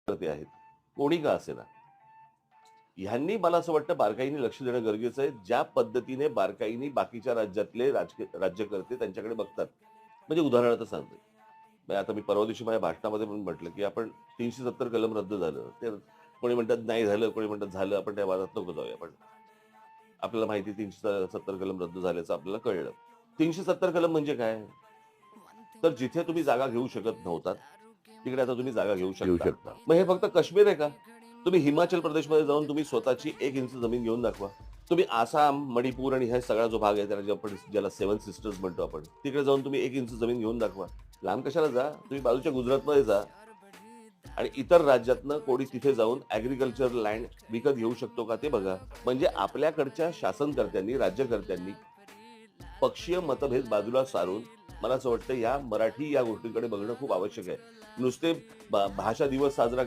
कार्यकर्ते आहेत, कोणी का असेना, ह्यांनी मला असं वाटतं बारकाईने लक्ष देणं गरजेचं आहे. ज्या पद्धतीने बारकाईने बाकीच्या राज्यातले राज्यकर्ते त्यांच्याकडे बघतात. म्हणजे उदाहरणार्थ सांगतो. म्हणजे आता मी परवा दिवशी माझ्या भाषणामध्ये पण म्हटलं, की आपण 370 कलम रद्द झालं. ते कोणी म्हणतात नाही झालं, कोणी म्हणतात झालं. आपण त्या वादात नको जाऊया. पण आपल्याला माहिती 370 कलम रद्द झाल्याचं आपल्याला कळलं. 370 कलम म्हणजे काय? तर जिथे तुम्ही जागा घेऊ शकत नव्हतात, तिकडे आता तुम्ही जागा घेऊ घेऊ शकता. शकता. मग हे फक्त काश्मीर आहे का? तुम्ही हिमाचल प्रदेशमध्ये जाऊन तुम्ही स्वतःची 1 इंच जमीन घेऊन दाखवा. तुम्ही आसाम, मणिपूर आणि हा सगळा जो भाग आहे त्याला जे आपण ज्याला 7 सिस्टर्स म्हणतो आपण, तिकडे जाऊन तुम्ही 1 इंच जमीन घेऊन दाखवा. लांब कशाला जा? तुम्ही बाजूच्या गुजरातमध्ये जा आणि इतर राज्यातनं कोणी तिथे जाऊन ॲग्रीकल्चर लँड विकत घेऊ शकतो का ते बघा. म्हणजे आपल्याकडच्या शासनकर्त्यांनी, राज्यकर्त्यांनी पक्षीय मतभेद बाजूला सारून मला असं वाटतं या मराठी या गोष्टीकडे बघणं खूप आवश्यक आहे. नुसते भाषा दिवस साजरा